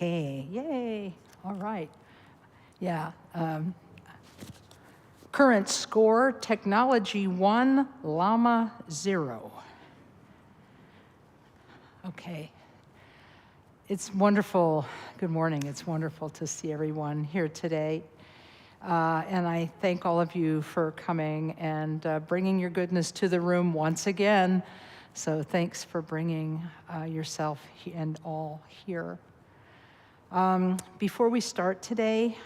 Okay, yay, all right. Yeah, current score, technology 1, Lama 0. Okay, it's wonderful, good morning, it's wonderful to see everyone here today. And I thank all of you for coming and bringing your goodness to the room once again. So thanks for bringing yourself and all here. Before we start today,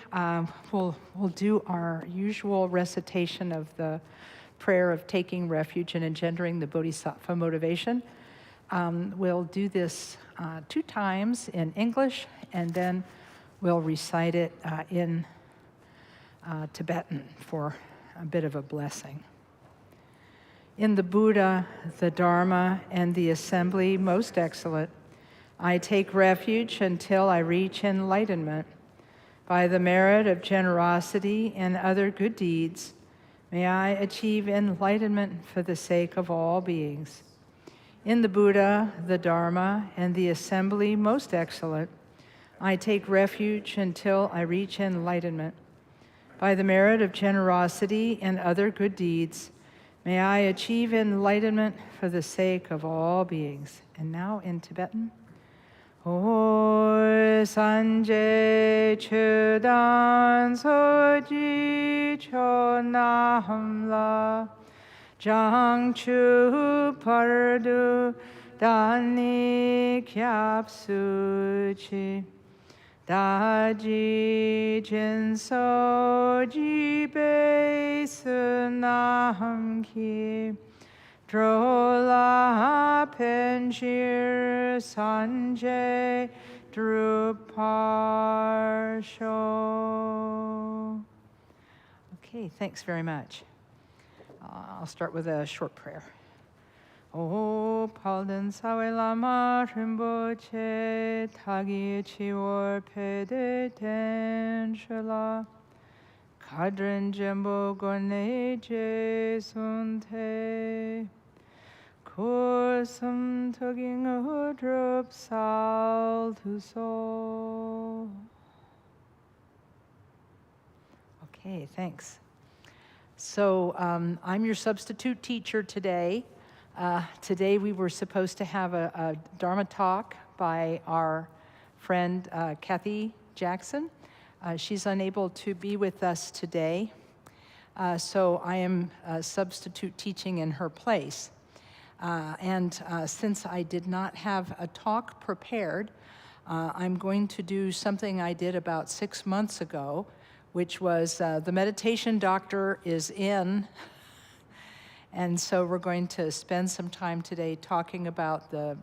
we'll do our usual recitation of the prayer of taking refuge and engendering the Bodhisattva motivation. We'll do this 2 times in English, and then we'll recite it in Tibetan for a bit of a blessing. In the Buddha, the Dharma, and the assembly most excellent, I take refuge until I reach enlightenment. By the merit of generosity and other good deeds, may I achieve enlightenment for the sake of all beings. In the Buddha, the Dharma, and the assembly most excellent, I take refuge until I reach enlightenment. By the merit of generosity and other good deeds, may I achieve enlightenment for the sake of all beings. And now in Tibetan. O Sanje Chudan Soji Chonamla Jang Chu Pardu Dani Kyap Suchi Daji Jinso Jibe Sunam Ki Drola Penjir Sanjay Druparsho. Okay, thanks very much. I'll start with a short prayer. O Palden Sawe Lama Rinpoché Tagi Chiwar Pede Tenshela Kadrin Jembo Gorne Je Sunte Kursum Tugging Udrup Sal to Soul. Okay, thanks. So I'm your substitute teacher today. Today we were supposed to have a Dharma talk by our friend Kathy Jackson. She's unable to be with us today, so I am substitute teaching in her place. And since I did not have a talk prepared, I'm going to do something I did about 6 months ago, which was the meditation doctor is in. And so we're going to spend some time today talking about the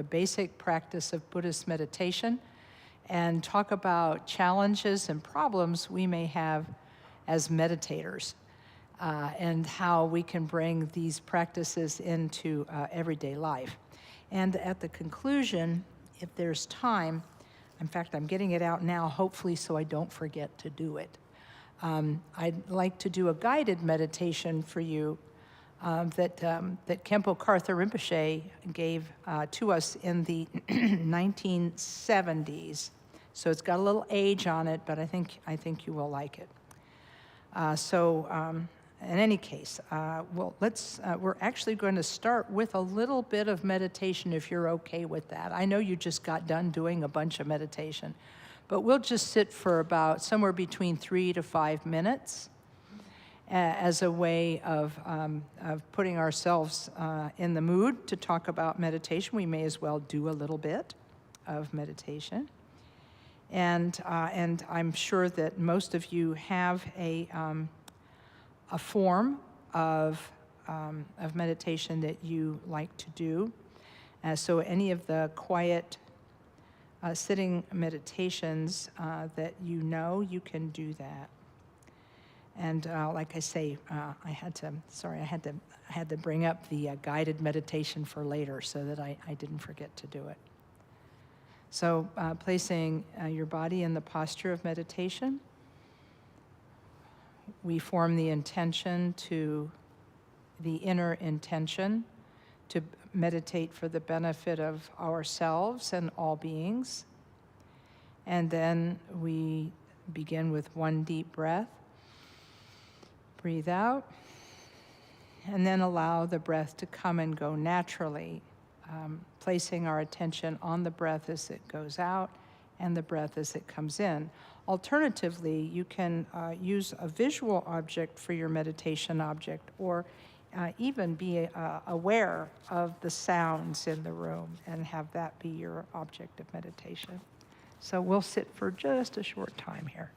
basic practice of Buddhist meditation and talk about challenges and problems we may have as meditators and how we can bring these practices into everyday life. And at the conclusion, if there's time, in fact, I'm getting it out now, hopefully so I don't forget to do it. I'd like to do a guided meditation for you that Khenpo Karthar Rinpoché gave to us in the 1970s. So it's got a little age on it, but I think you will like it. In any case, we're actually going to start with a little bit of meditation if you're okay with that. I know you just got done doing a bunch of meditation, but we'll just sit for about somewhere between 3 to 5 minutes as a way of putting ourselves in the mood to talk about meditation. We may as well do a little bit of meditation. And I'm sure that most of you have a form of meditation that you like to do. So any of the quiet sitting meditations that you can do that. And like I say, I had to bring up the guided meditation for later so that I didn't forget to do it. So placing your body in the posture of meditation, we form the intention the inner intention to meditate for the benefit of ourselves and all beings. And then we begin with one deep breath. Breathe out. And then allow the breath to come and go naturally, placing our attention on the breath as it goes out and the breath as it comes in. Alternatively, you can use a visual object for your meditation object, or even be aware of the sounds in the room and have that be your object of meditation. So we'll sit for just a short time here.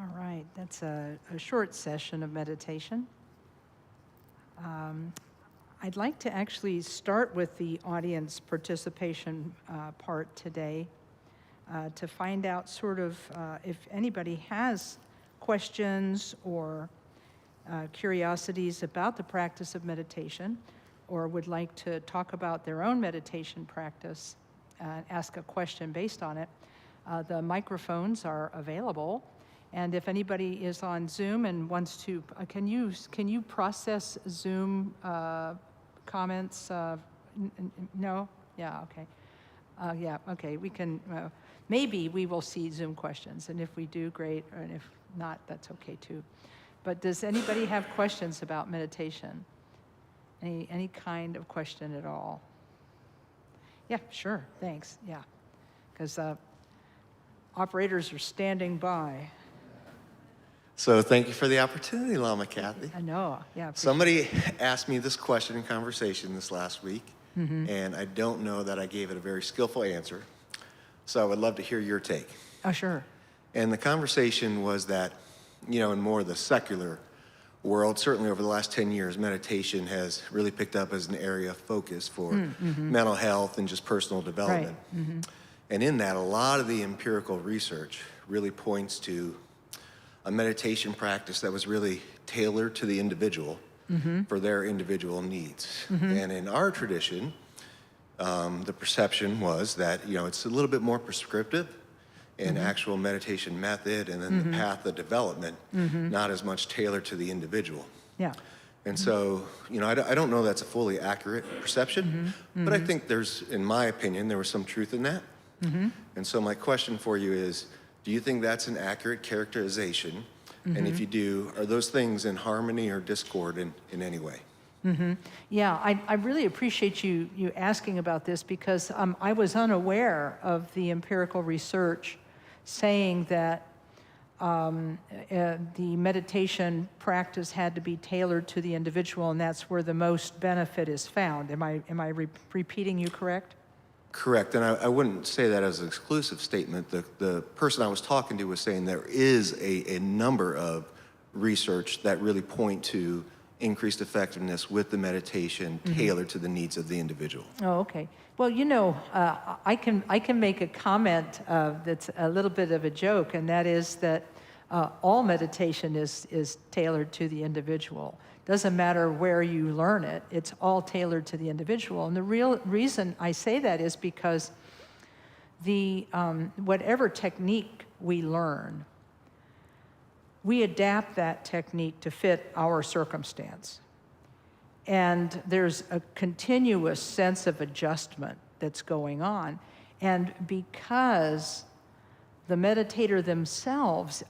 All right, that's a short session of meditation. I'd like to actually start with the audience participation part today to find out sort of if anybody has questions or curiosities about the practice of meditation, or would like to talk about their own meditation practice, ask a question based on it. The microphones are available. And if anybody is on Zoom and wants to, can you process Zoom comments? No? Yeah, okay. Yeah, okay, we can, maybe we will see Zoom questions, and if we do, great, and if not, that's okay too. But does anybody have questions about meditation? Any kind of question at all? Yeah, sure, thanks, yeah. Because operators are standing by. So thank you for the opportunity, Lama Kathy. I know, yeah. Somebody asked me this question in conversation this last week, and I don't know that I gave it a very skillful answer. So I would love to hear your take. Oh, sure. And the conversation was that, in more of the secular world, certainly over the last 10 years, meditation has really picked up as an area of focus for mental health and just personal development. Right. And in that, a lot of the empirical research really points to a meditation practice that was really tailored to the individual for their individual needs. And in our tradition, the perception was that, it's a little bit more prescriptive in actual meditation method, and then the path of development, not as much tailored to the individual. Yeah. And so, I don't know that's a fully accurate perception, but I think in my opinion, there was some truth in that. And so my question for you is, do you think that's an accurate characterization? And if you do, are those things in harmony or discord in any way? Yeah, I really appreciate you asking about this, because I was unaware of the empirical research saying that the meditation practice had to be tailored to the individual, and that's where the most benefit is found. Am I repeating you correct? Correct, and I wouldn't say that as an exclusive statement. The person I was talking to was saying there is a number of research that really point to increased effectiveness with the meditation tailored to the needs of the individual. Oh, okay. Well, I can make a comment that's a little bit of a joke, and that is that all meditation is tailored to the individual. Doesn't matter where you learn it, it's all tailored to the individual. And the real reason I say that is because whatever technique we learn, we adapt that technique to fit our circumstance. And there's a continuous sense of adjustment that's going on. And because the meditator themselves,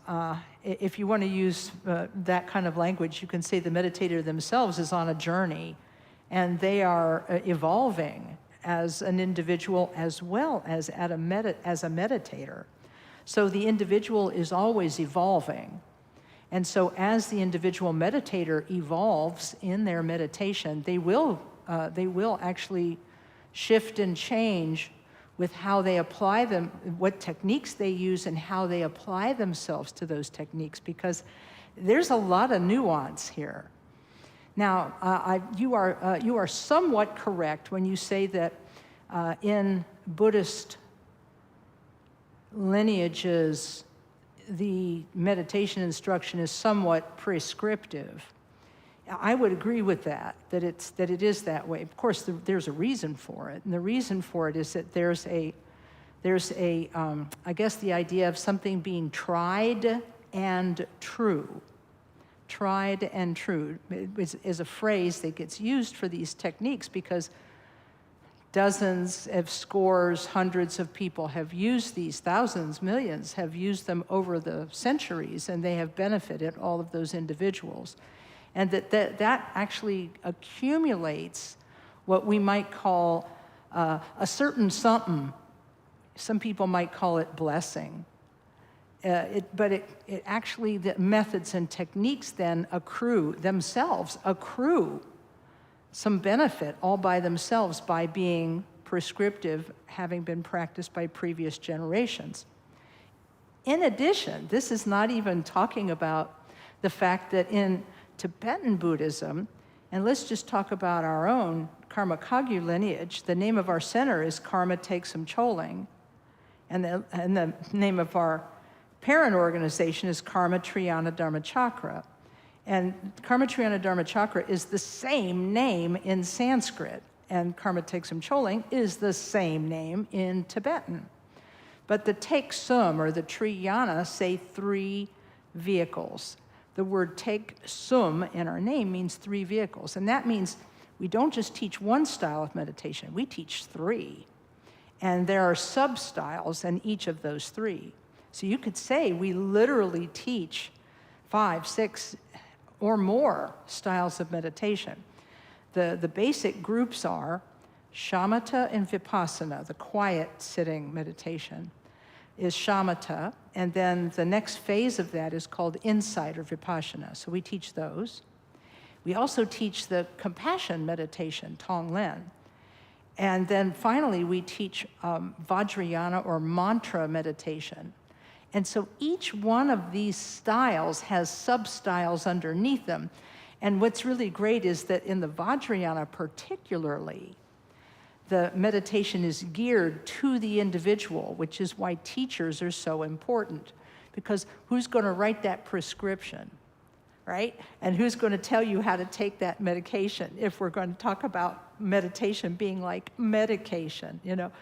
if you want to use that kind of language, you can say the meditator themselves is on a journey, and they are evolving as an individual as well as as a meditator. So the individual is always evolving. And so as the individual meditator evolves in their meditation, they will actually shift and change with how they apply them, what techniques they use, and how they apply themselves to those techniques, because there's a lot of nuance here. Now, you are somewhat correct when you say that in Buddhist lineages, the meditation instruction is somewhat prescriptive. I would agree with that it is that way. Of course, there's a reason for it, and the reason for it is that there's I guess the idea of something being tried and true. Tried and true is a phrase that gets used for these techniques because dozens of scores, hundreds of people have used these, thousands, millions have used them over the centuries, and they have benefited all of those individuals. And that actually accumulates what we might call a certain something. Some people might call it blessing. But it actually, the methods and techniques then accrue some benefit all by themselves by being prescriptive, having been practiced by previous generations. In addition, this is not even talking about the fact that in Tibetan Buddhism, and let's just talk about our own Karma Kagyu lineage, the name of our center is Karma Taeksum Choling, and the name of our parent organization is Karma Triyana Dharma Chakra. And Karma Triyana Dharma Chakra is the same name in Sanskrit, and Karma Taeksum Choling is the same name in Tibetan. But the Taeksum, or the Three Yanas, say 3 vehicles. The word Taeksum in our name means 3 vehicles, and that means we don't just teach one style of meditation, we teach 3. And there are sub-styles in each of those 3. So you could say we literally teach 5, 6, or more styles of meditation. The basic groups are Shamatha and Vipassana, the quiet sitting meditation, is shamatha, and then the next phase of that is called insight or vipassana. So we teach those. We also teach the compassion meditation, Tonglen. And then finally, we teach Vajrayana or mantra meditation. And so each one of these styles has sub-styles underneath them. And what's really great is that in the Vajrayana particularly, the meditation is geared to the individual, which is why teachers are so important. Because who's going to write that prescription, right? And who's going to tell you how to take that medication if we're going to talk about meditation being like medication, you know?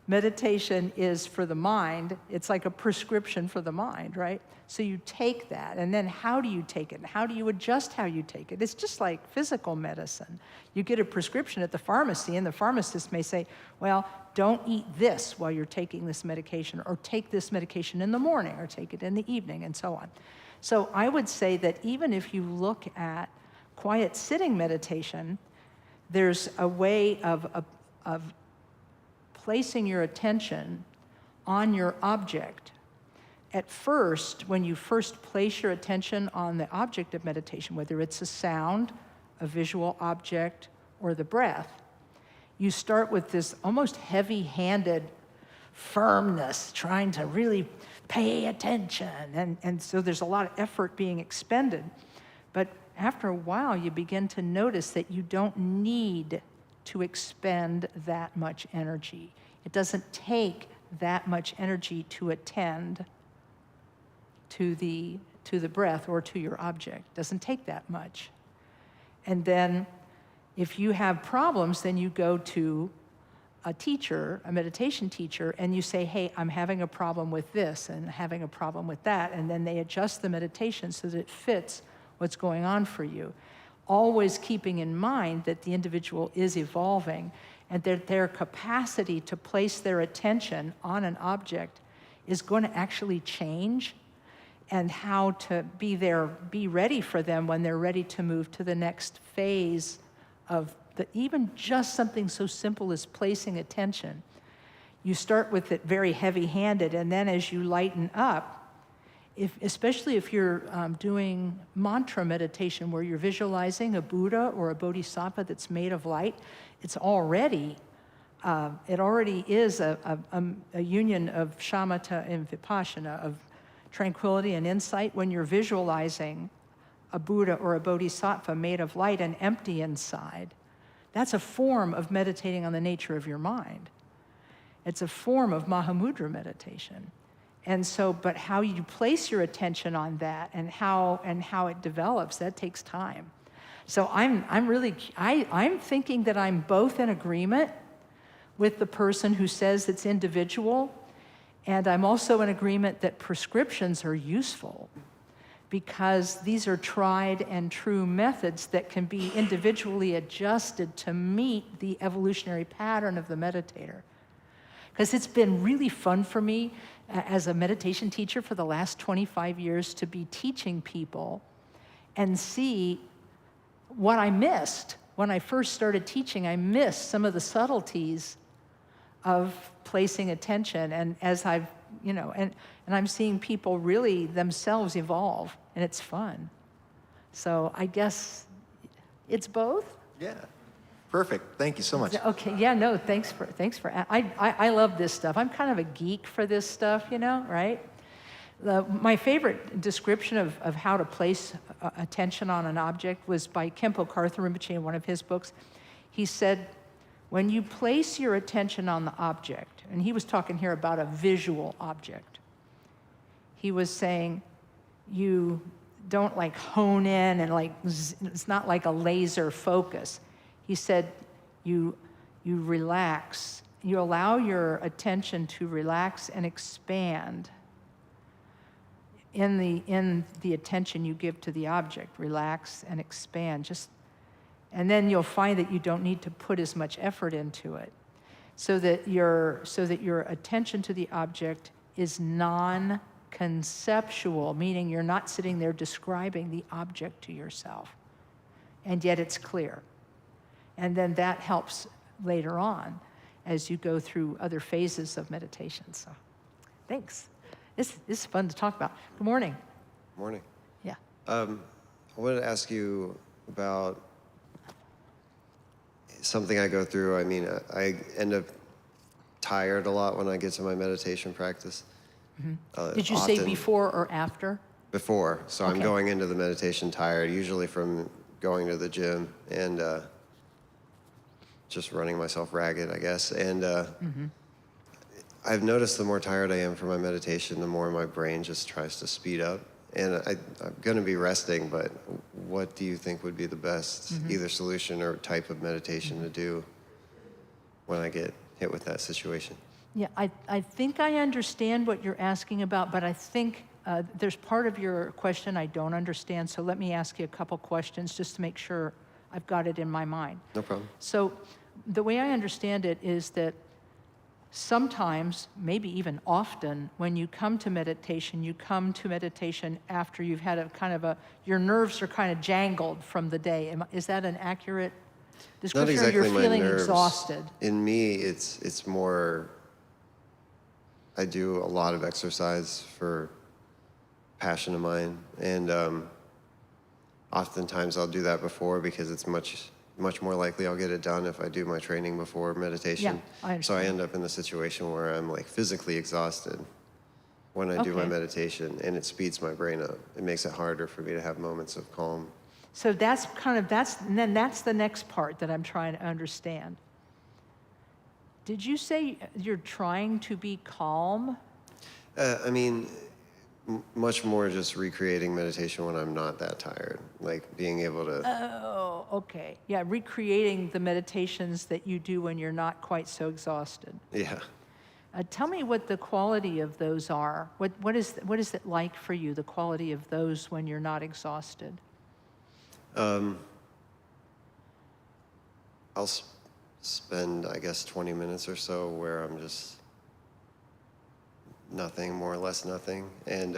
Meditation is for the mind. It's like a prescription for the mind, right? So you take that, and then how do you take it? How do you adjust how you take it? It's just like physical medicine. You get a prescription at the pharmacy, and the pharmacist may say, well, don't eat this while you're taking this medication, or take this medication in the morning, or take it in the evening, and so on. So I would say that even if you look at quiet sitting meditation, there's a way of placing your attention on your object. At first, when you first place your attention on the object of meditation, whether it's a sound, a visual object, or the breath, you start with this almost heavy-handed firmness, trying to really pay attention. And so there's a lot of effort being expended. But after a while, you begin to notice that you don't need to expend that much energy. It doesn't take that much energy to attend to the breath or to your object. It doesn't take that much. And then if you have problems, then you go to a teacher, a meditation teacher, and you say, hey, I'm having a problem with this and having a problem with that. And then they adjust the meditation so that it fits what's going on for you. Always keeping in mind that the individual is evolving and that their capacity to place their attention on an object is going to actually change, and how to be ready for them when they're ready to move to the next phase of even just something so simple as placing attention. You start with it very heavy-handed, and then as you lighten up, especially if you're doing mantra meditation where you're visualizing a Buddha or a Bodhisattva that's made of light, it already is a union of shamatha and vipassana, of tranquility and insight, when you're visualizing a Buddha or a Bodhisattva made of light and empty inside. That's a form of meditating on the nature of your mind. It's a form of Mahamudra meditation. And so, but how you place your attention on that and how it develops, that takes time. So I'm thinking that I'm both in agreement with the person who says it's individual, and I'm also in agreement that prescriptions are useful because these are tried and true methods that can be individually adjusted to meet the evolutionary pattern of the meditator. Because it's been really fun for me as a meditation teacher for the last 25 years to be teaching people and see what I missed. When I first started teaching, I missed some of the subtleties of placing attention. And as I've, and I'm seeing people really themselves evolve, and it's fun. So I guess it's both. Yeah. Perfect. Thank you so much. Okay. Yeah. No. Thanks for. I love this stuff. I'm kind of a geek for this stuff. Right? My favorite description of how to place attention on an object was by Khenpo Karthar Rinpoché in one of his books. He said, when you place your attention on the object, and he was talking here about a visual object. He was saying, you don't hone in and it's not like a laser focus. He said, you relax. You allow your attention to relax and expand in the attention you give to the object. Relax and expand. And then you'll find that you don't need to put as much effort into it, so that your attention to the object is non-conceptual, meaning you're not sitting there describing the object to yourself, and yet it's clear. And then that helps later on as you go through other phases of meditation. So Thanks. This is fun to talk about. Good morning. Morning. Yeah. I wanted to ask you about something I go through. I mean, I end up tired a lot when I get to my meditation practice. Did you say Often before or after? before. So I'm Okay. going into the meditation tired, usually from going to the gym and just running myself ragged, I guess. And I've noticed the more tired I am from my meditation, the more my brain just tries to speed up. And I'm going to be resting, but what do you think would be the best either solution or type of meditation to do when I get hit with that situation? Yeah, I think I understand what you're asking about, but I think there's part of your question I don't understand, so let me ask you a couple questions just to make sure I've got it in my mind. No problem. So the way I understand it is that sometimes, maybe even often, when you come to meditation after you've had a kind of your nerves are kind of jangled from the day. Is that an accurate description? Not exactly or you're my feeling nerves. exhausted? In me, it's more, I do a lot of exercise for passion of mine, and oftentimes I'll do that before because it's much more likely I'll get it done if I do my training before meditation. Yeah, I understand. So I end up in the situation where I'm like physically exhausted when I do my Okay. meditation, and it speeds my brain up. It makes it harder for me to have moments of calm. So that's the next part that I'm trying to understand. Did you say you're trying to be calm? I mean, much more just recreating meditation when I'm not that tired, like being able to. Oh, okay. Yeah, recreating the meditations that you do when you're not quite so exhausted. Yeah. Tell me what the quality of those are. What is it like for you, the quality of those when you're not exhausted? I'll spend, I guess, 20 minutes or so where I'm just nothing, more or less nothing, and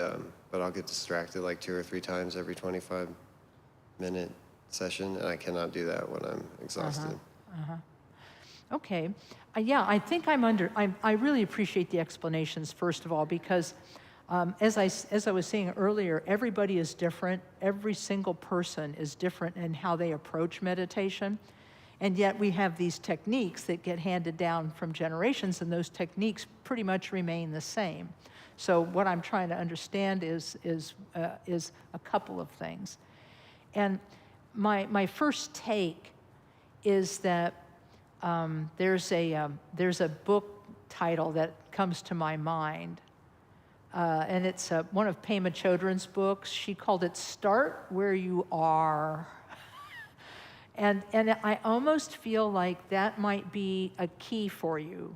but I'll get distracted like 2 or 3 times every 25-minute session, and I cannot do that when I'm exhausted. Okay. Yeah, I think I really appreciate the explanations, first of all, because as I was saying earlier, everybody is different. Every single person is different in how they approach meditation. And yet we have these techniques that get handed down from generations, and those techniques pretty much remain the same. So what I'm trying to understand is a couple of things. And my first take is that there's a book title that comes to my mind, and it's one of Pema Chodron's books. She called it "Start Where You Are." And I almost feel like that might be a key for you,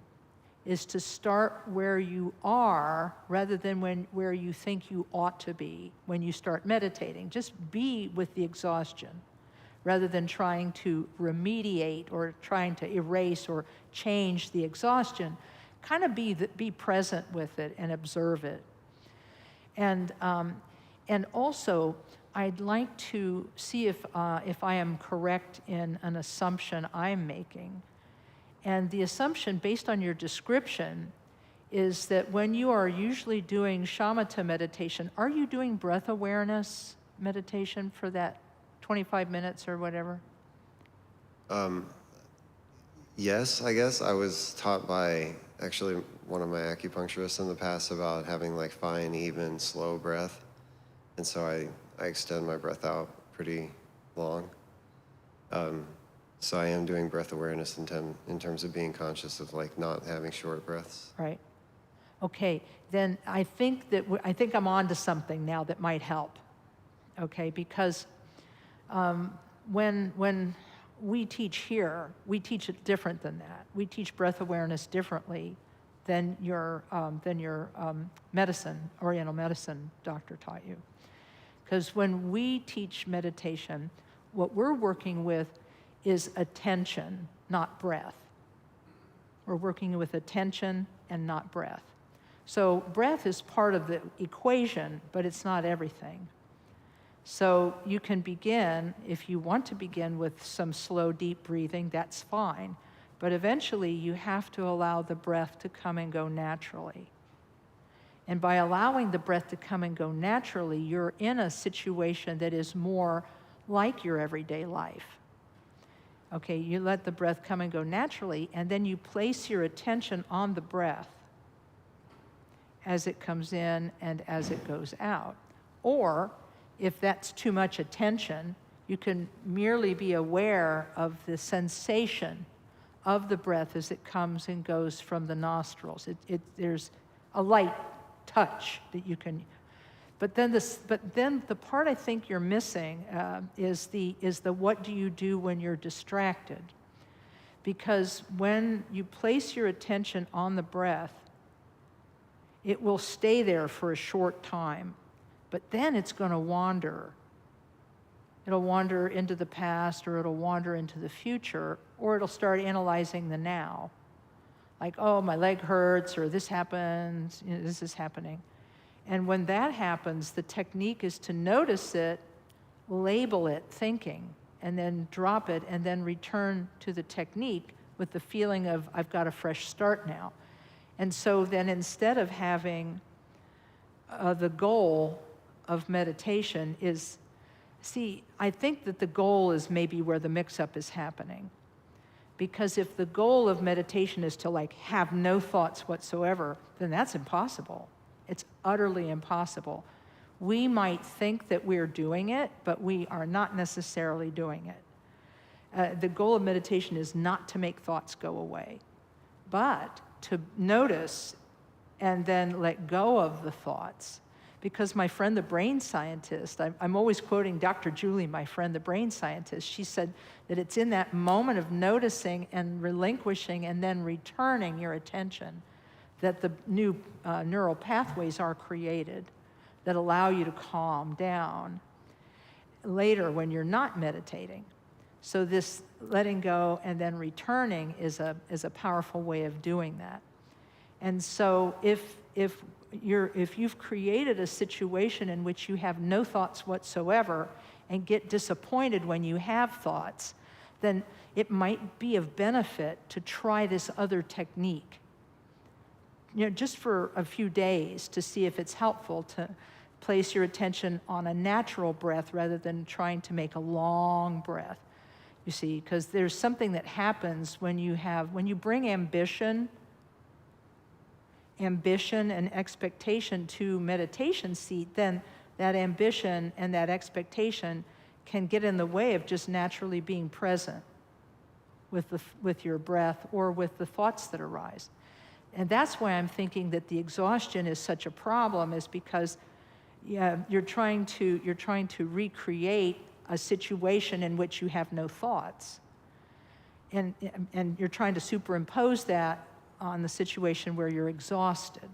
is to start where you are rather than where you think you ought to be when you start meditating. Just be with the exhaustion rather than trying to remediate or trying to erase or change the exhaustion. Kind of be present with it and observe it. And also, I'd like to see if I am correct in an assumption I'm making. And the assumption, based on your description, is that when you are usually doing shamatha meditation, are you doing breath awareness meditation for that 25 minutes or whatever? Yes, I guess. I was taught by actually one of my acupuncturists in the past about having like fine, even, slow breath. And so I extend my breath out pretty long. So I am doing breath awareness in terms of being conscious of like not having short breaths. Right. Okay, then I think I'm on to something now that might help. Okay, because when we teach here, we teach it different than that. We teach breath awareness differently than your Oriental medicine doctor taught you. Because when we teach meditation, what we're working with is attention, not breath. We're working with attention and not breath. So breath is part of the equation, but it's not everything. So you can begin, if you want to begin with some slow, deep breathing, that's fine. But eventually you have to allow the breath to come and go naturally. And by allowing the breath to come and go naturally, you're in a situation that is more like your everyday life. Okay, you let the breath come and go naturally, and then you place your attention on the breath as it comes in and as it goes out. Or, if that's too much attention, you can merely be aware of the sensation of the breath as it comes and goes from the nostrils. There's a light touch that you can. But then the part I think you're missing is the what do you do when you're distracted? Because when you place your attention on the breath, it will stay there for a short time, but then it's going to wander. It'll wander into the past, or it'll wander into the future, or it'll start analyzing the now. Like, oh, my leg hurts, or this happens, this is happening. And when that happens, the technique is to notice it, label it, thinking, and then drop it, and then return to the technique with the feeling of, I've got a fresh start now. And so then instead of having the goal of meditation is, see, I think that the goal is maybe where the mix-up is happening. Because if the goal of meditation is to like have no thoughts whatsoever, then that's impossible. It's utterly impossible. We might think that we're doing it, but we are not necessarily doing it. The goal of meditation is not to make thoughts go away, but to notice and then let go of the thoughts. Because my friend, the brain scientist, I'm always quoting Dr. Julie, my friend, the brain scientist, she said that it's in that moment of noticing and relinquishing and then returning your attention that the new neural pathways are created that allow you to calm down later when you're not meditating. So this letting go and then returning is a powerful way of doing that. And so if you've created a situation in which you have no thoughts whatsoever and get disappointed when you have thoughts, then it might be of benefit to try this other technique. Just for a few days to see if it's helpful to place your attention on a natural breath rather than trying to make a long breath. You see, because there's something that happens when you bring ambition and expectation to meditation seat, then that ambition and that expectation can get in the way of just naturally being present with your breath or with the thoughts that arise. And that's why I'm thinking that the exhaustion is such a problem, is because you're trying to recreate a situation in which you have no thoughts. And you're trying to superimpose that on the situation where you're exhausted.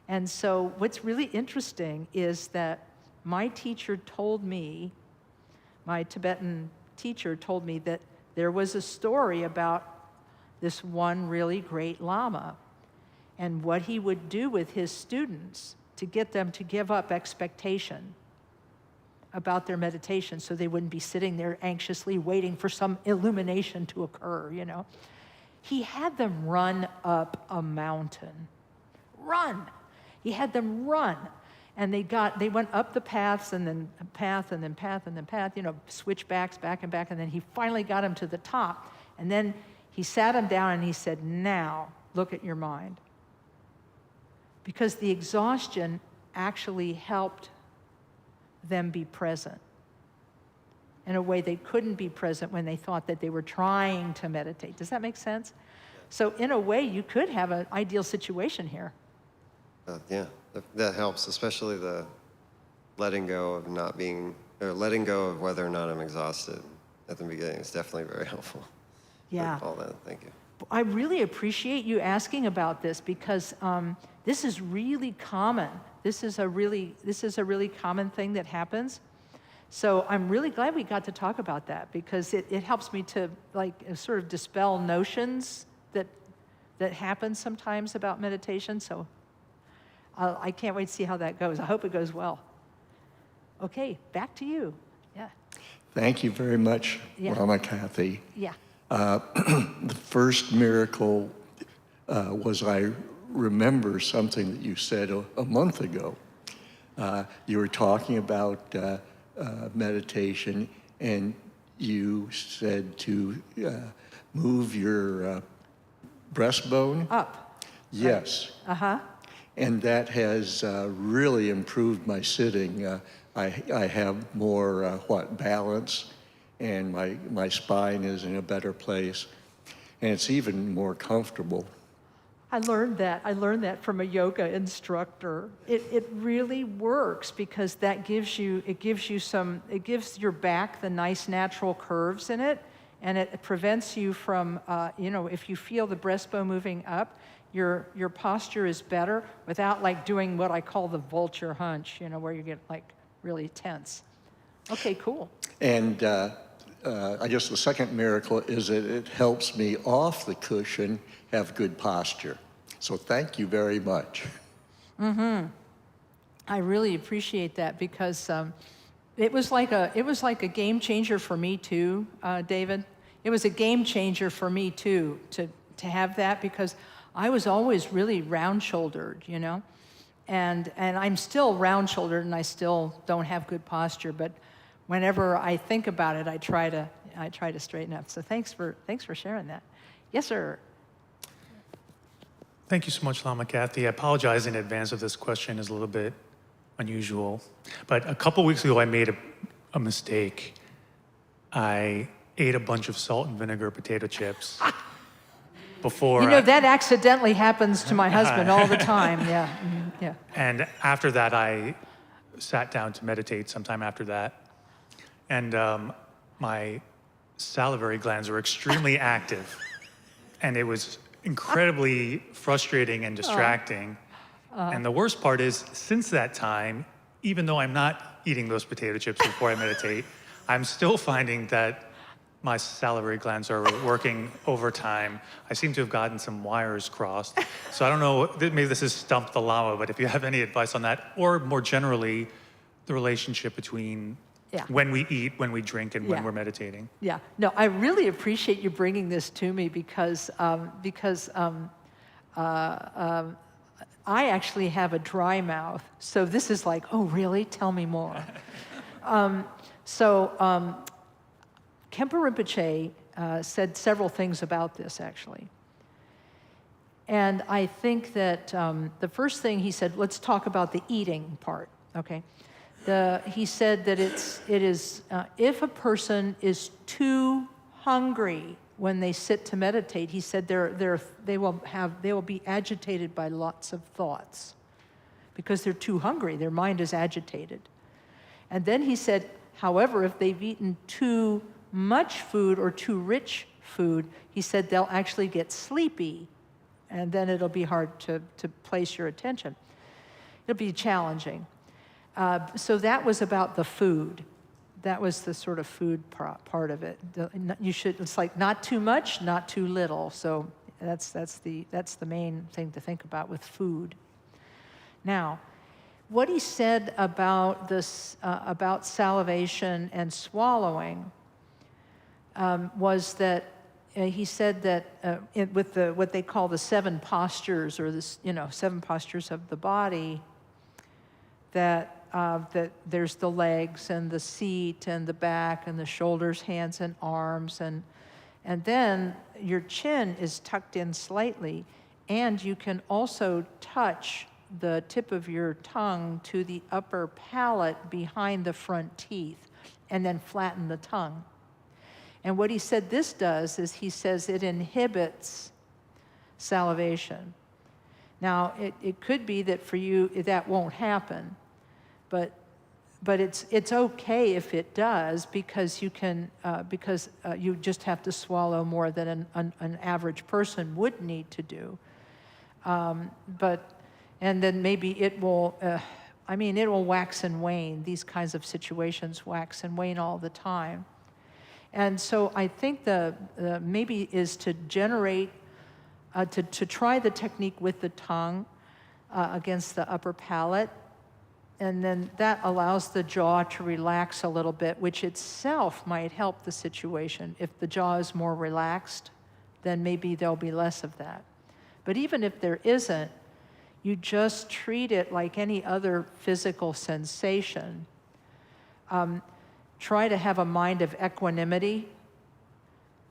And so what's really interesting is that my teacher told me, my Tibetan teacher told me that there was a story about this one really great Lama and what he would do with his students to get them to give up expectation about their meditation so they wouldn't be sitting there anxiously waiting for some illumination to occur, He had them run up a mountain. Run! He had them run. And they went up the paths and then path and then path and then path, switchbacks back and back, and then he finally got them to the top. And then he sat them down and he said, now, look at your mind. Because the exhaustion actually helped them be present in a way they couldn't be present when they thought that they were trying to meditate. Does that make sense? So in a way, you could have an ideal situation here. Yeah, that helps, especially the letting go of letting go of whether or not I'm exhausted at the beginning is definitely very helpful. Yeah. All that, thank you. I really appreciate you asking about this because this is really common. This is a really common thing that happens. So I'm really glad we got to talk about that because it helps me to sort of dispel notions that happen sometimes about meditation. So I can't wait to see how that goes. I hope it goes well. Okay, back to you. Yeah. Thank you very much, Yeah. Lama Kathy. Yeah. The first miracle was I remember something that you said a month ago. You were talking about meditation, and you said to move your breastbone. Up. Yes. Uh-huh. And that has really improved my sitting. I have more, balance, and my spine is in a better place, and it's even more comfortable. I learned that from a yoga instructor. It really works because it gives your back the nice natural curves in it, and it prevents you from, if you feel the breastbone moving up, your posture is better without like doing what I call the vulture hunch, where you get like really tense. Okay, cool. And I guess the second miracle is that it helps me off the cushion have good posture. So thank you very much. Mm-hmm. I really appreciate that because it was like a game changer for me too, David. It was a game changer for me too to have that because I was always really round-shouldered, and I'm still round-shouldered and I still don't have good posture. But whenever I think about it, I try to straighten up. So thanks for sharing that. Yes, sir. Thank you so much, Lama Kathy. I apologize in advance if this question is a little bit unusual. But a couple weeks ago, I made a mistake. I ate a bunch of salt and vinegar potato chips before. That accidentally happens to my husband all the time. Yeah. Mm-hmm. Yeah. And after that, I sat down to meditate sometime after that. And my salivary glands were extremely active. And it was incredibly frustrating and distracting. And the worst part is, since that time, even though I'm not eating those potato chips before I meditate, I'm still finding that my salivary glands are working overtime. I seem to have gotten some wires crossed. So I don't know, maybe this has stumped the Lama, but if you have any advice on that, or more generally, the relationship between when we eat, when we drink, and when we're meditating. Yeah, no, I really appreciate you bringing this to me because I actually have a dry mouth. So this is like, oh, really? Tell me more. Khenpo Rinpoché said several things about this, actually. And I think that the first thing he said, let's talk about the eating part, okay? He said that it is if a person is too hungry when they sit to meditate, he said they will be agitated by lots of thoughts because they're too hungry. Their mind is agitated. And then he said, however, if they've eaten too much food or too rich food, he said they'll actually get sleepy, and then it'll be hard to place your attention. It'll be challenging. So that was about the food. That was the sort of food part of it. It's like not too much, not too little. So that's the main thing to think about with food. Now, what he said about this about salivation and swallowing was that he said that with what they call the 7 postures, or this 7 postures of the body, that there's the legs and the seat and the back and the shoulders, hands and arms, and then your chin is tucked in slightly, and you can also touch the tip of your tongue to the upper palate behind the front teeth, and then flatten the tongue. And what he said this does is he says it inhibits salivation. Now, it could be that for you that won't happen, but it's okay if it does because you can you just have to swallow more than an average person would need to do. And then maybe it will. It will wax and wane. These kinds of situations wax and wane all the time. And so I think the maybe is to generate, to try the technique with the tongue against the upper palate, and then that allows the jaw to relax a little bit, which itself might help the situation. If the jaw is more relaxed, then maybe there'll be less of that. But even if there isn't, You just treat it like any other physical sensation. Try to have a mind of equanimity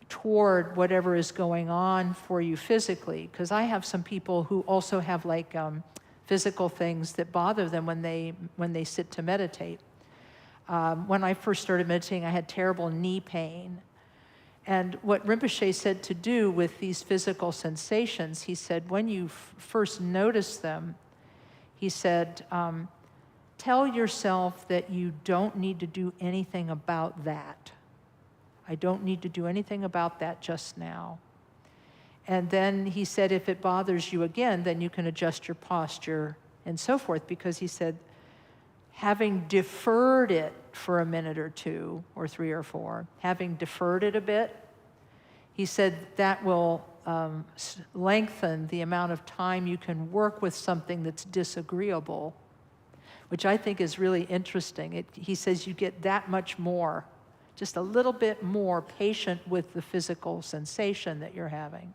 toward whatever is going on for you physically. Because I have some people who also have like physical things that bother them when they sit to meditate. When I first started meditating, I had terrible knee pain. And what Rinpoche said to do with these physical sensations, he said, when you first notice them, he said, tell yourself that you don't need to do anything about that. I don't need to do anything about that just now. And then he said, if it bothers you again, then you can adjust your posture and so forth, because he said, having deferred it for a minute or two, or 3 or 4, having deferred it a bit, he said that will lengthen the amount of time you can work with something that's disagreeable, which I think is really interesting. He says you get that much more, just a little bit more patient with the physical sensation that you're having.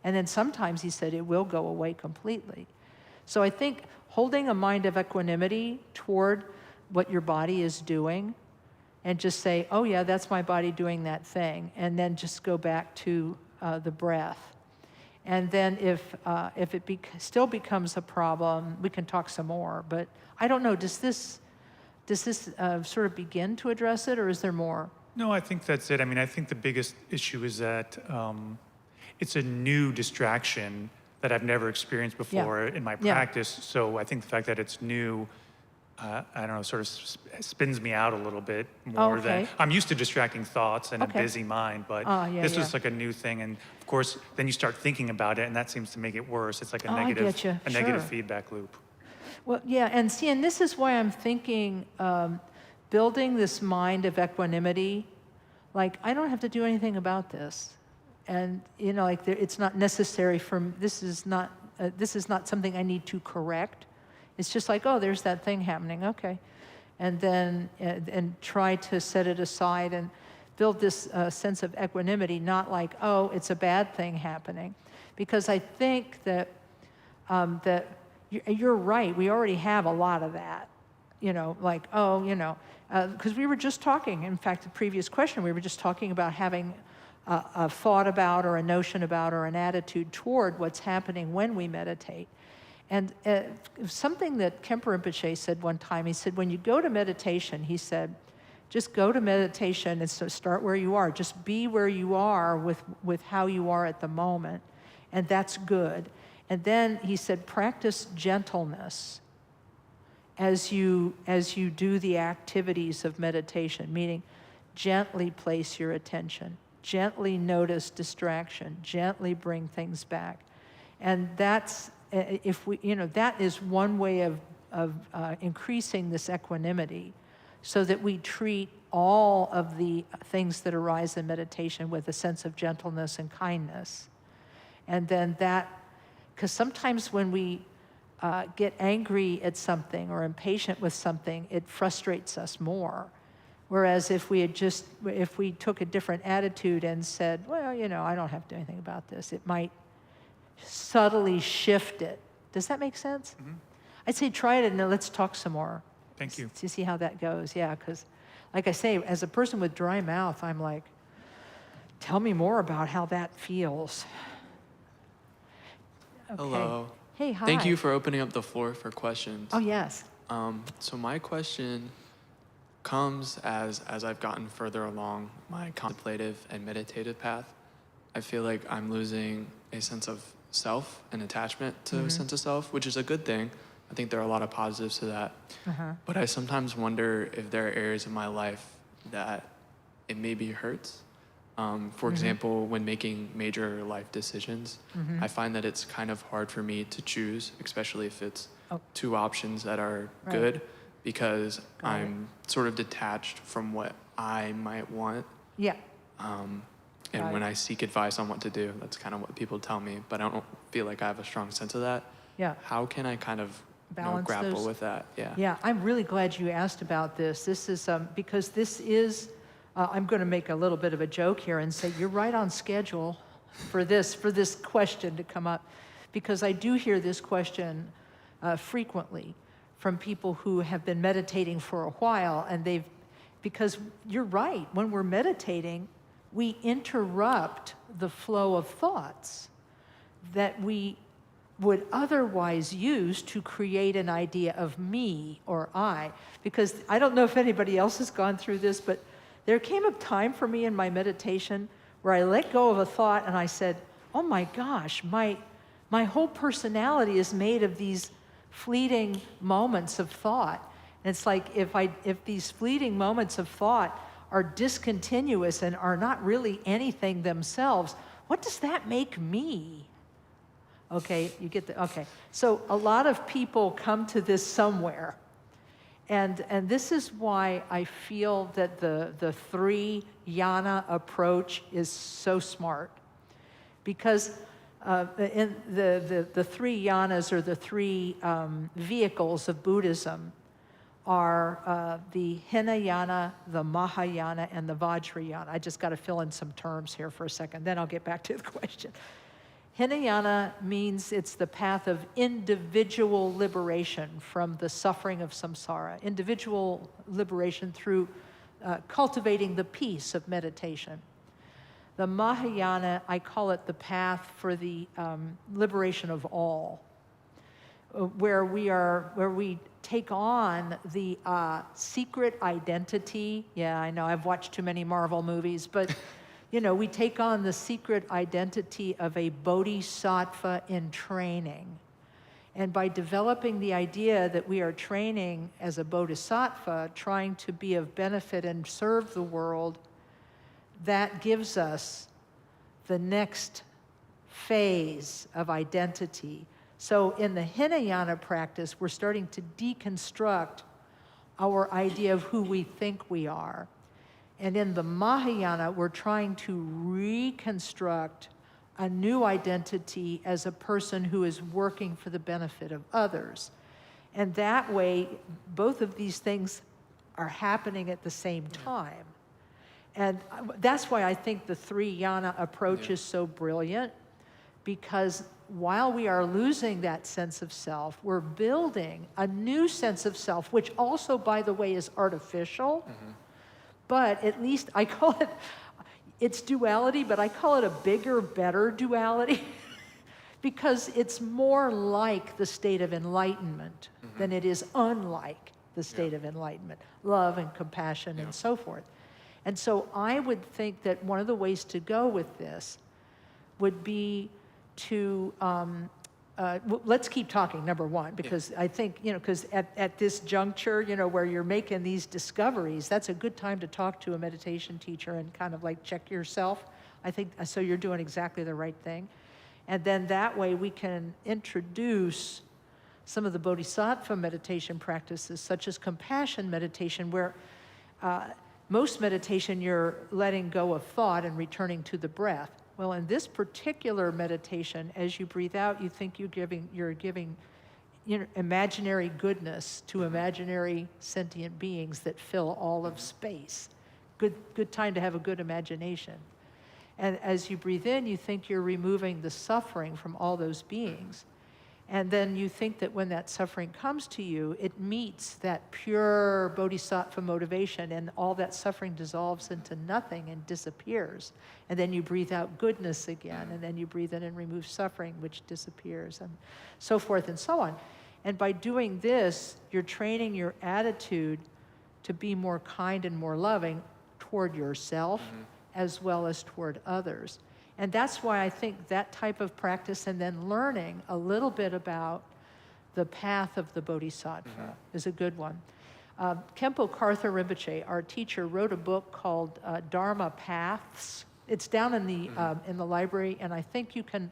And then sometimes he said it will go away completely. So I think holding a mind of equanimity toward what your body is doing, and just say, oh yeah, that's my body doing that thing, and then just go back to the breath. And then if it still becomes a problem, we can talk some more. But I don't know, does this sort of begin to address it, or is there more? No, I think that's it. I mean, I think the biggest issue is that it's a new distraction that I've never experienced before in my practice. So I think the fact that it's new, I don't know, sort of spins me out a little bit more than I'm used to distracting thoughts and a busy mind, but this was like a new thing. And of course, then you start thinking about it, and that seems to make it worse. It's like a negative feedback loop. Well, yeah, and see, and this is why I'm thinking building this mind of equanimity, like I don't have to do anything about this. And, you know, like it's not necessary this is not something I need to correct. It's just like, oh, there's that thing happening, okay. And then, and try to set it aside and build this sense of equanimity, not like, oh, it's a bad thing happening. Because I think that, you're right, we already have a lot of that. You know, like, oh, you know, because we were just talking, in fact, the previous question, we were just talking about having a thought about, or a notion about, or an attitude toward what's happening when we meditate. And something that Khenpo Rinpoché said one time, he said, when you go to meditation, he said, just go to meditation and so start where you are. Just be where you are with how you are at the moment, and that's good. And then he said, practice gentleness as you do the activities of meditation, meaning gently place your attention, gently notice distraction, gently bring things back. And that's, that is one way of increasing this equanimity, so that we treat all of the things that arise in meditation with a sense of gentleness and kindness. And then because sometimes when we get angry at something or impatient with something, it frustrates us more. Whereas if we took a different attitude and said, well, I don't have to do anything about this, it might subtly shift it. Does that make sense? Mm-hmm. I'd say try it, and then let's talk some more. Thank you. To see how that goes, yeah, because like I say, as a person with dry mouth, I'm like, tell me more about how that feels. Okay. Hello. Hey, hi. Thank you for opening up the floor for questions. Oh, yes. So my question comes as I've gotten further along my contemplative and meditative path. I feel like I'm losing a sense of self and attachment to a sense of self, which is a good thing. I think there are a lot of positives to that. But I sometimes wonder if there are areas in my life that it maybe hurts. For example, when making major life decisions, I find that it's kind of hard for me to choose, especially if it's two options that are good, because I'm sort of detached from what I might want. Yeah. And when I seek advice on what to do, that's kind of what people tell me, but I don't feel like I have a strong sense of that. Yeah. How can I kind of grapple with that? Yeah. Yeah, I'm really glad you asked about this. This is because this is, I'm going to make a little bit of a joke here and say you're right on schedule for this question to come up, because I do hear this question frequently from people who have been meditating for a while, and because you're right, when we're meditating, we interrupt the flow of thoughts that we would otherwise use to create an idea of me or I. Because I don't know if anybody else has gone through this, but there came a time for me in my meditation where I let go of a thought and I said, oh my gosh, my whole personality is made of these fleeting moments of thought. And it's like if these fleeting moments of thought are discontinuous and are not really anything themselves, what does that make me? Okay, you get okay. So a lot of people come to this somewhere. And this is why I feel that the Three Yana approach is so smart. Because in the Three Yanas, or the three vehicles of Buddhism, are the Hinayana, the Mahayana, and the Vajrayana. I just got to fill in some terms here for a second, then I'll get back to the question. Hinayana means it's the path of individual liberation from the suffering of samsara, individual liberation through cultivating the peace of meditation. The Mahayana, I call it the path for the liberation of all, where we take on the secret identity. Yeah, I know, I've watched too many Marvel movies, but we take on the secret identity of a bodhisattva in training. And by developing the idea that we are training as a bodhisattva, trying to be of benefit and serve the world, that gives us the next phase of identity. So in the Hinayana practice, we're starting to deconstruct our idea of who we think we are. And in the Mahayana, we're trying to reconstruct a new identity as a person who is working for the benefit of others. And that way, both of these things are happening at the same time. And that's why I think the Three Yana approach is so brilliant, because while we are losing that sense of self, we're building a new sense of self, which also, by the way, is artificial. But at least I call it's duality, but I call it a bigger, better duality because it's more like the state of enlightenment than it is unlike the state of enlightenment, love and compassion and so forth. And so I would think that one of the ways to go with this would be to, let's keep talking, number one, because I think, because at this juncture, where you're making these discoveries, that's a good time to talk to a meditation teacher and kind of like check yourself. I think, so you're doing exactly the right thing. And then that way we can introduce some of the bodhisattva meditation practices, such as compassion meditation, where most meditation you're letting go of thought and returning to the breath. Well, in this particular meditation, as you breathe out, you think you're giving imaginary goodness to imaginary sentient beings that fill all of space. Good time to have a good imagination. And as you breathe in, you think you're removing the suffering from all those beings. And then you think that when that suffering comes to you, it meets that pure bodhisattva motivation, and all that suffering dissolves into nothing and disappears. And then you breathe out goodness again, and then you breathe in and remove suffering, which disappears, and so forth and so on. And by doing this, you're training your attitude to be more kind and more loving toward yourself as well as toward others. And that's why I think that type of practice, and then learning a little bit about the path of the bodhisattva is a good one. Khenpo Karthar Rinpoché, our teacher, wrote a book called Dharma Paths. It's down in the library, and I think you can,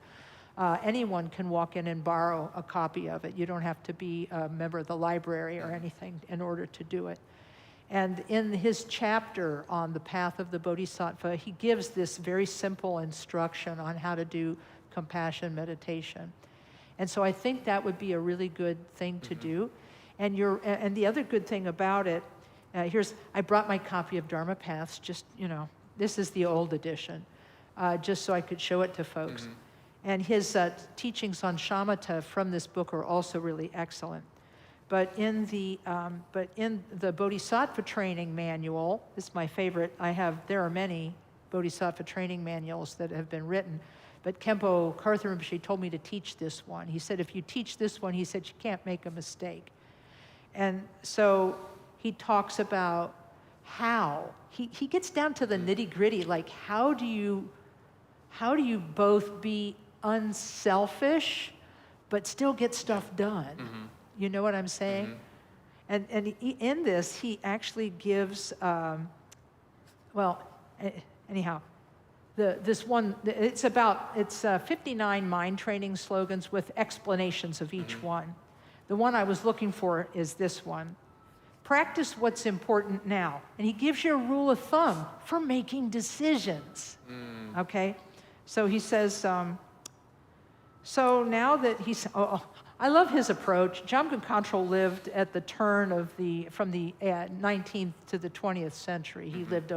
anyone can walk in and borrow a copy of it. You don't have to be a member of the library or anything in order to do it. And in his chapter on the path of the bodhisattva, he gives this very simple instruction on how to do compassion meditation. And so I think that would be a really good thing to do. And the other good thing about it, I brought my copy of Dharma Paths, just, this is the old edition, just so I could show it to folks. And his teachings on shamatha from this book are also really excellent. But in the Bodhisattva training manual, this is my favorite. There are many Bodhisattva training manuals that have been written, but Khenpo Karthar Rinpoché told me to teach this one. He said, if you teach this one, he said, you can't make a mistake. And so he talks about how, he gets down to the nitty-gritty, like how do you both be unselfish, but still get stuff done? Mm-hmm. You know what I'm saying? Mm-hmm. And in this, he actually gives, anyhow, this one, it's 59 mind training slogans with explanations of each one. The one I was looking for is this one. Practice what's important now. And he gives you a rule of thumb for making decisions. Okay? So he says, so now that he's, I love his approach. Jamgon Kongtrul lived at the turn from the 19th to the 20th century. He lived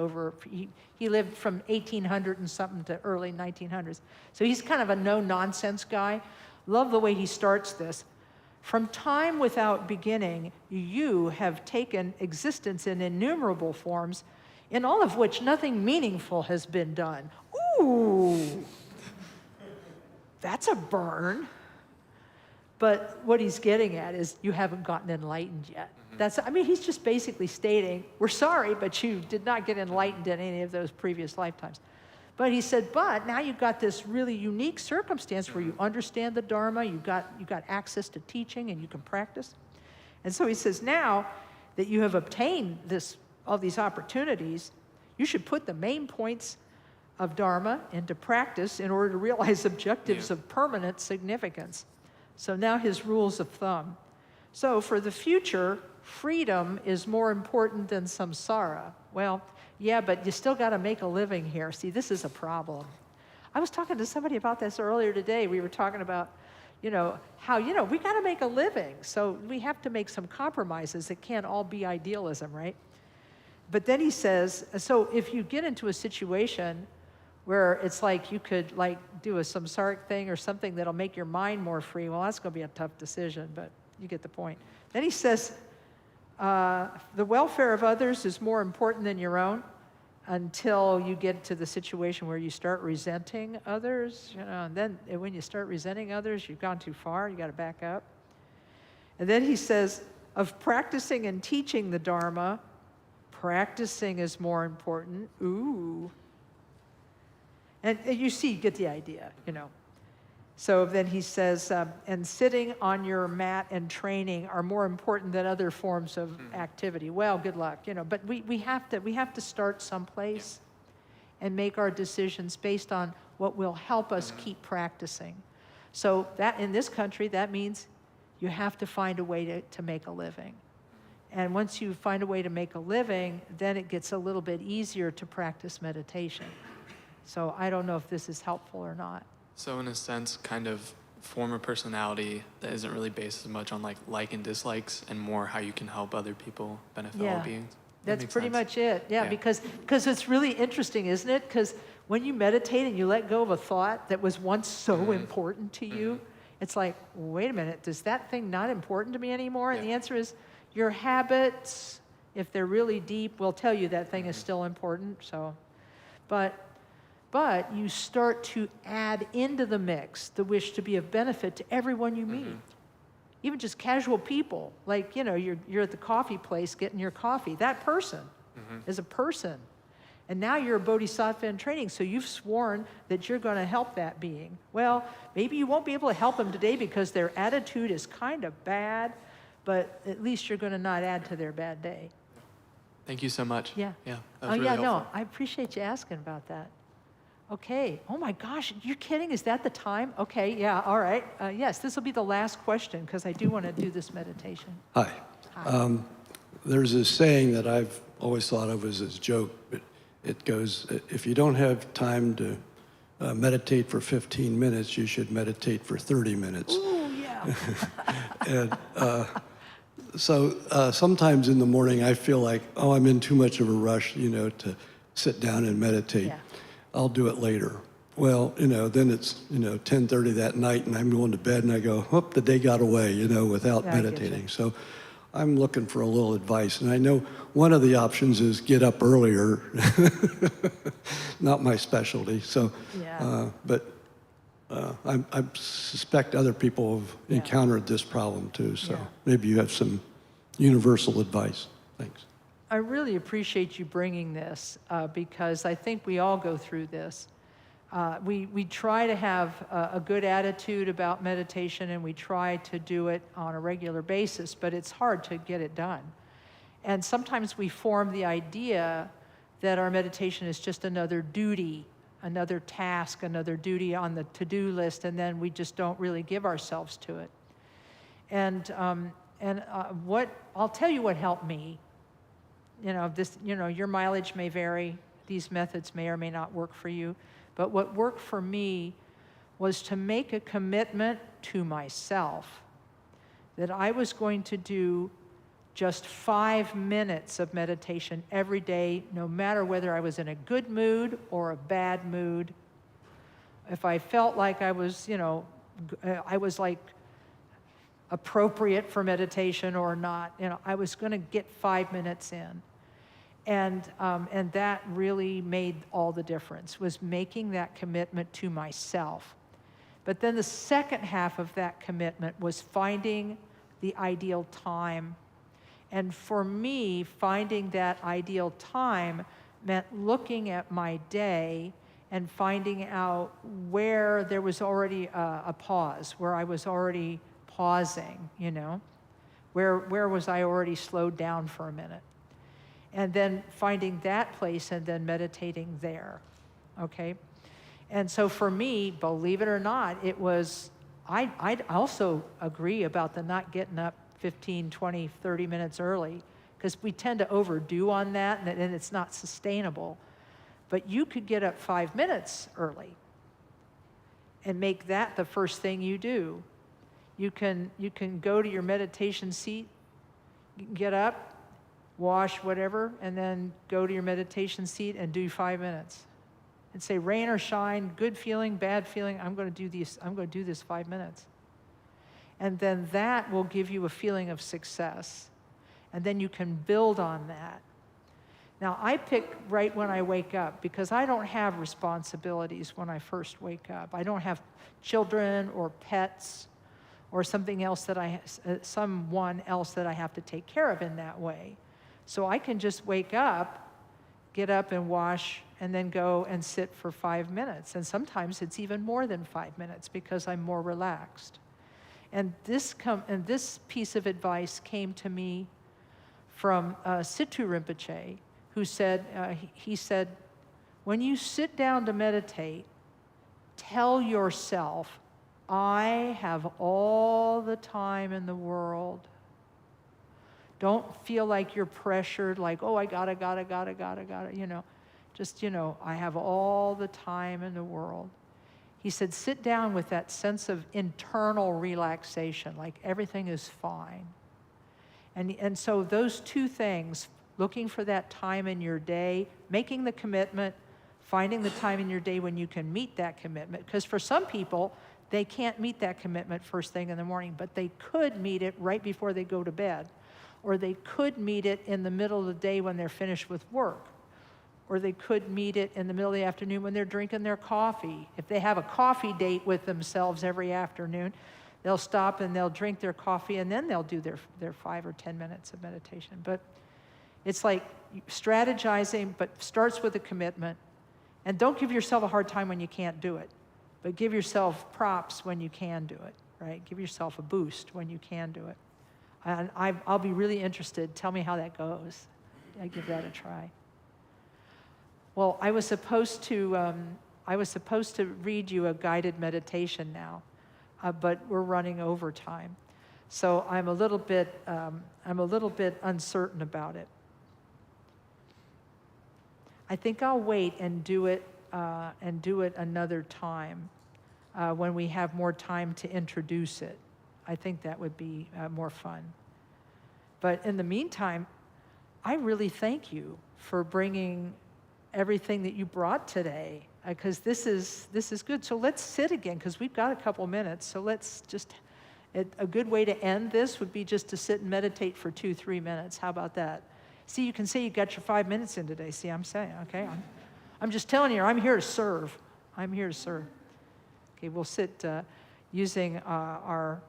he lived from 1800 and something to early 1900s. So he's kind of a no-nonsense guy. Love the way he starts this. From time without beginning, you have taken existence in innumerable forms, in all of which nothing meaningful has been done. Ooh, that's a burn. But what he's getting at is you haven't gotten enlightened yet. He's just basically stating, we're sorry, but you did not get enlightened in any of those previous lifetimes. But he said, but now you've got this really unique circumstance where you understand the Dharma, you've got access to teaching, and you can practice. And so he says, now that you have obtained all these opportunities, you should put the main points of Dharma into practice in order to realize objectives of permanent significance. So now his rules of thumb. So for the future, freedom is more important than samsara. Well, yeah, but you still got to make a living here. See, this is a problem. I was talking to somebody about this earlier today. We were talking about, how, we got to make a living. So we have to make some compromises. It can't all be idealism, right? But then he says, so if you get into a situation where it's like you could do a samsaric thing or something that'll make your mind more free, well, that's going to be a tough decision, but you get the point. Then he says, the welfare of others is more important than your own until you get to the situation where you start resenting others, and then when you start resenting others, you've gone too far, you got to back up. And then he says, of practicing and teaching the Dharma, practicing is more important. Ooh. And you get the idea, So then he says, and sitting on your mat and training are more important than other forms of activity. Well, good luck, But we have to start someplace and make our decisions based on what will help us keep practicing. So that in this country, that means you have to find a way to make a living. And once you find a way to make a living, then it gets a little bit easier to practice meditation. So I don't know if this is helpful or not. So in a sense, kind of form a personality that isn't really based as much on like and dislikes and more how you can help other people benefit all beings. That's pretty much it. Yeah, because it's really interesting, isn't it? Because when you meditate and you let go of a thought that was once so important to you, it's like, wait a minute, is that thing not important to me anymore? And the answer is your habits, if they're really deep, will tell you that thing is still important. So, but you start to add into the mix the wish to be of benefit to everyone you meet. Even just casual people, like, you're at the coffee place getting your coffee. That person is a person. And now you're a bodhisattva in training, so you've sworn that you're going to help that being. Well, maybe you won't be able to help them today because their attitude is kind of bad, but at least you're going to not add to their bad day. Thank you so much. Yeah. Yeah, that was really helpful. No, I appreciate you asking about that. Okay. Oh my gosh, you're kidding? Is that the time? Okay, yeah, all right. Yes, this will be the last question because I do want to do this meditation. Hi. There's this saying that I've always thought of as a joke, but it goes, if you don't have time to meditate for 15 minutes, you should meditate for 30 minutes. Ooh, yeah. And so sometimes in the morning I feel like, I'm in too much of a rush, to sit down and meditate. Yeah. I'll do it later. well, then it's, 10:30 that night, and I'm going to bed, and I go, oh, the day got away, without Yeah, I get you. meditating. So I'm looking for a little advice. And I know one of the options is get up earlier. Not my specialty. So, Yeah. but I suspect other people have Yeah. encountered this problem too. So Yeah. maybe you have some universal advice. Thanks. I really appreciate you bringing this because I think we all go through this. We try to have a good attitude about meditation, and we try to do it on a regular basis, but it's hard to get it done. And sometimes we form the idea that our meditation is just another duty, another task, another duty on the to-do list, and then we just don't really give ourselves to it. And what I'll tell you what helped me. Your mileage may vary. These methods may or may not work for you. But what worked for me was to make a commitment to myself that I was going to do just 5 minutes of meditation every day, no matter whether I was in a good mood or a bad mood. If I felt like I was like appropriate for meditation or not, I was going to get 5 minutes in. And that really made all the difference, was making that commitment to myself. But then the second half of that commitment was finding the ideal time. And for me, finding that ideal time meant looking at my day and finding out where there was already a pause, where I was already pausing, where was I already slowed down for a minute. And then finding that place and then meditating there, okay? And so for me, believe it or not, it was, I also agree about the not getting up 15, 20, 30 minutes early, because we tend to overdo on that, and it's not sustainable. But you could get up 5 minutes early and make that the first thing you do. You can go to your meditation seat, get up, wash, whatever, and then go to your meditation seat and do 5 minutes. And say, rain or shine, good feeling, bad feeling, I'm going to do this 5 minutes. And then that will give you a feeling of success. And then you can build on that. Now, I pick right when I wake up because I don't have responsibilities when I first wake up. I don't have children or pets or someone else that I have to take care of in that way. So I can just wake up, get up and wash, and then go and sit for 5 minutes. And sometimes it's even more than 5 minutes because I'm more relaxed. And this piece of advice came to me from Situ Rinpoché, who said, he said, when you sit down to meditate, tell yourself, I have all the time in the world. Don't feel like you're pressured, like, oh, I gotta, just, I have all the time in the world. He said, sit down with that sense of internal relaxation, like everything is fine. And so those two things, looking for that time in your day, making the commitment, finding the time in your day when you can meet that commitment. Because for some people, they can't meet that commitment first thing in the morning, but they could meet it right before they go to bed. Or they could meet it in the middle of the day when they're finished with work. Or they could meet it in the middle of the afternoon when they're drinking their coffee. If they have a coffee date with themselves every afternoon, they'll stop and they'll drink their coffee and then they'll do their 5 or 10 minutes of meditation. But it's like strategizing, but starts with a commitment. And don't give yourself a hard time when you can't do it, but give yourself props when you can do it, right? Give yourself a boost when you can do it. And I'll be really interested. Tell me how that goes. I give that a try. Well, I was supposed to read you a guided meditation now, but we're running over time, so I'm a little bit uncertain about it. I think I'll wait and do it another time when we have more time to introduce it. I think that would be more fun. But in the meantime, I really thank you for bringing everything that you brought today. because this is good. So let's sit again, because we've got a couple minutes. So let's just, a good way to end this would be just to sit and meditate for 2-3 minutes. How about that? See, you can say you got your 5 minutes in today. See, I'm saying, okay? I'm just telling you, I'm here to serve. I'm here to serve. Okay, we'll sit using our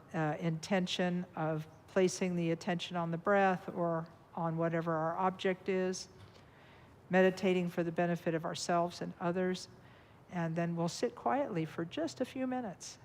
intention of placing the attention on the breath or on whatever our object is, meditating for the benefit of ourselves and others, and then we'll sit quietly for just a few minutes.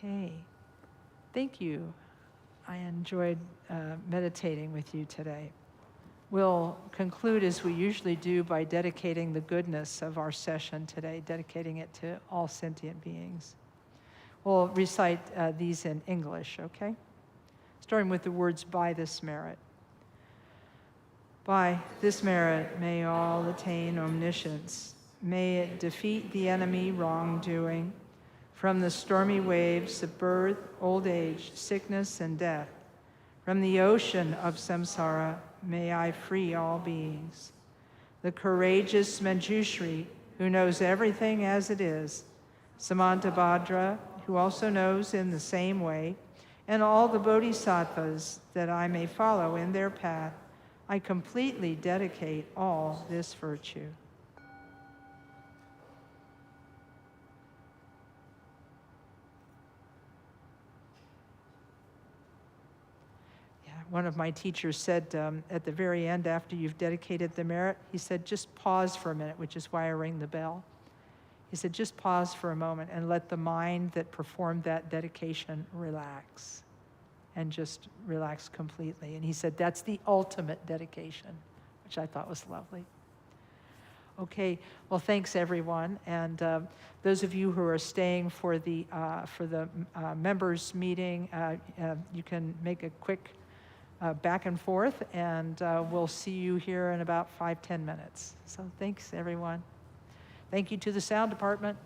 Okay, thank you. I enjoyed meditating with you today. We'll conclude as we usually do by dedicating the goodness of our session today, dedicating it to all sentient beings. We'll recite these in English, okay? Starting with the words, by this merit. By this merit, may all attain omniscience. May it defeat the enemy wrongdoing. From the stormy waves of birth, old age, sickness, and death. From the ocean of samsara, may I free all beings. The courageous Manjushri, who knows everything as it is, Samantabhadra, who also knows in the same way, and all the bodhisattvas that I may follow in their path, I completely dedicate all this virtue. One of my teachers said at the very end, after you've dedicated the merit, he said, just pause for a minute, which is why I ring the bell. He said, just pause for a moment and let the mind that performed that dedication relax, and just relax completely. And he said, that's the ultimate dedication, which I thought was lovely. Okay, well, thanks everyone. And those of you who are staying for the members meeting, you can make a quick back and forth, and we'll see you here in about 5-10 minutes. So thanks, everyone. Thank you to the sound department.